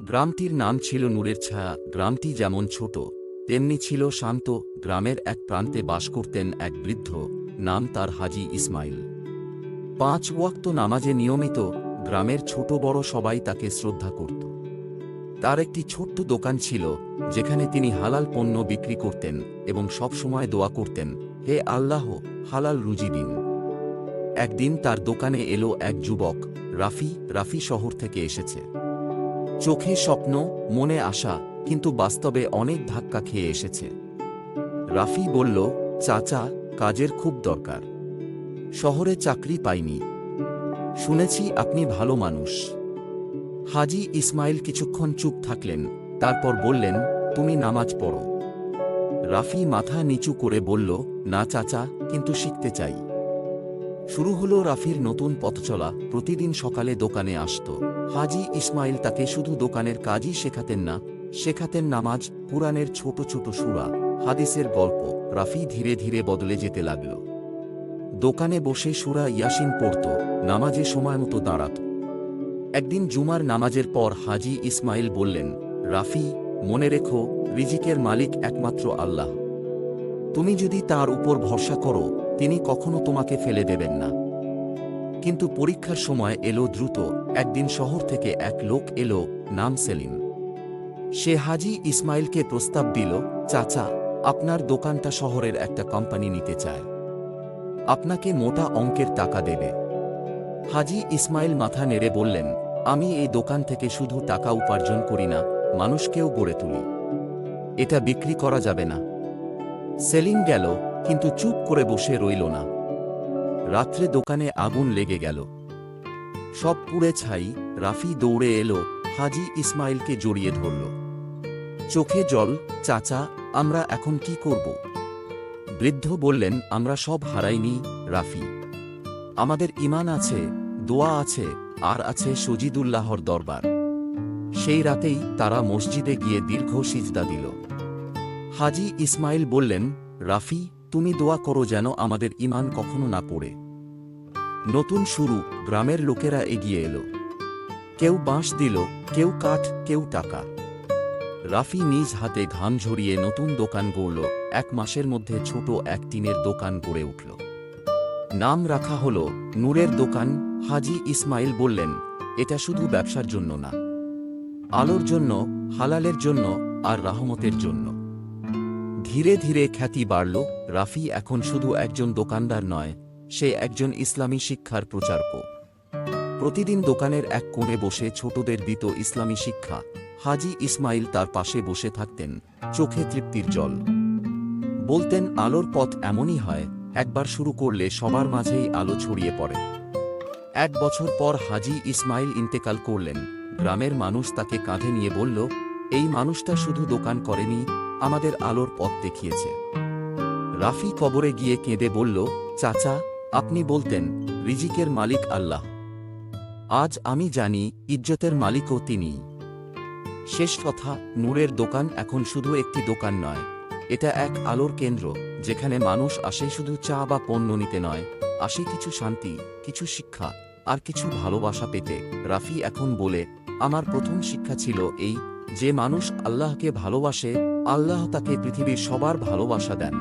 গ্রামটির নাম ছিল নূরের ছায়া। গ্রামটি যেমন ছোট তেমনি ছিল শান্ত। গ্রামের এক প্রান্তে বাস করতেন এক বৃদ্ধ, নাম তার হাজী ইসমাইল। 5 ওয়াক্ত নামাজে নিয়মিত। গ্রামের ছোট বড় সবাই তাকে শ্রদ্ধা করত। তার একটি ছোট্ট দোকান ছিল যেখানে তিনি হালাল পণ্য বিক্রি করতেন এবং সবসময় দোয়া করতেন, হে আল্লাহ, হালাল রুজি দিন। একদিন তার দোকানে এলো এক যুবক, রাফি শহর থেকে এসেছে। চোখে স্বপ্ন, মনে আশা, কিন্তু বাস্তবে অনেক ধাক্কা খেয়ে এসেছে। রাফি বলল, চাচা, কাজের খুব দরকার। শহরে চাকরি পাইনি। শুনেছি আপনি ভালো মানুষ। হাজী ইসমাইল কিছুক্ষণ চুপ থাকলেন, তারপর বললেন, তুমি নামাজ পড়ো। রাফি মাথা নিচু করে বলল, না চাচা, কিন্তু শিখতে চাই। শুরু হলো রাফির নতুন পথচলা। প্রতিদিন সকালে দোকানে আসত। হাজী ইসমাইল তাকে শুধু দোকানের কাজই শেখাতেন না, শেখাতেন নামাজ, কুরআনের ছোট ছোট সূরা, হাদিসের গল্প। রাফি ধীরে ধীরে বদলে যেতে লাগল। দোকানে বসে সূরা ইয়াসিন পড়ত, নামাজে সময়মতো দাঁড়াত। একদিন জুমার নামাজের পর হাজী ইসমাইল বললেন, রাফি, মনে রেখো, রিজিকের মালিক একমাত্র আল্লাহ। তুমি যদি তার উপর ভরসা করো, তিনি কখনো তোমাকে ফেলে দেবেন না। কিন্তু পরীক্ষার সময় এলো দ্রুত। একদিন শহর থেকে এক লোক এলো, নাম সেলিম। সে হাজী ইসমাইলকে প্রস্তাব দিল, চাচা, আপনার দোকানটা শহরের একটা কোম্পানি নিতে চায়। আপনাকে মোটা অঙ্কের টাকা দেবে। হাজী ইসমাইল মাথা নেড়ে বললেন, আমি এই দোকান থেকে শুধু টাকা উপার্জন করি না, মানুষকেও গড়ে তুলি। এটা বিক্রি করা যাবে না। সেলিম গেল, কিন্তু চুপ করে বসে রইল না। রাত্রে দোকানে আগুন লেগে গেল। সব পুড়ে ছাই। রাফি দৌড়ে এলো, হাজী ইসমাইলকে জড়িয়ে ধরল। চোখে জল, চাচা, আমরা এখন কি করব? বৃদ্ধ বললেন, আমরা সব হারাইনি রাফি। আমাদের ঈমান আছে, দোয়া আছে, আর আছে সজিদুল্লাহর দরবার। সেই রাতেই তারা মসজিদে গিয়ে দীর্ঘ সিজদা দিল। হাজী ইসমাইল বললেন, রাফি, তুমি দোয়া করো যেন আমাদের ঈমান কখনো না পড়ে। নতুন শুরু। গ্রামের লোকেরা এগিয়ে এলো। কেউ বাঁশ দিল, কেউ কাঠ, কেউ টাকা। রাফি নিজ হাতে ঘাম ঝরিয়ে নতুন দোকান গড়ল। 1 মাসের মধ্যে ছোট এক টিনের দোকান গড়ে উঠল। নাম রাখা হল নূরের দোকান। হাজী ইসমাইল বললেন, এটা শুধু ব্যবসার জন্য না, আলোর জন্য, হালালের জন্য, আর রাহমতের জন্য। ধীরে ধীরে খ্যাতি বাড়ল। রাফি এখন শুধু একজন দোকানদার নয়, সে একজন ইসলামী শিক্ষার প্রচারক। প্রতিদিন দোকানের এক কোণে বসে ছোটদের দিত ইসলামী শিক্ষা। হাজী ইসমাইল তার পাশে বসে থাকতেন, চোখে তৃপ্তির জল। বলতেন, আলোর পথ এমনই হয়, একবার শুরু করলে সবার মাঝেই আলো ছড়িয়ে পড়ে। 1 বছর পর হাজী ইসমাইল ইন্তেকাল করলেন। গ্রামের মানুষ তাকে কাঁধে নিয়ে বলল, এই মানুষটা শুধু দোকান করেনি, আমাদের আলোর পথ দেখিয়েছে। রাফি কবরে গিয়ে কেঁদে বলল, চাচা, আপনি বলতেন রিজিকের মালিক আল্লাহ। আজ আমি জানি ইজ্জতের মালিকও তিনিই। শেষ কথা, নূরের দোকান এখন শুধু একটি দোকান নয়, এটা এক আলোর কেন্দ্র, যেখানে মানুষ আসে শুধু চা বা পণ্য নিতে নয়, আসে কিছু শান্তি, কিছু শিক্ষা, আর কিছু ভালোবাসা পেতে। রাফি এখন বলে, আমার প্রথম শিক্ষা ছিল এই, যে মানুষ আল্লাহকে ভালোবাসে, আল্লাহ তাকে পৃথিবীর সবার ভালোবাসা দেন।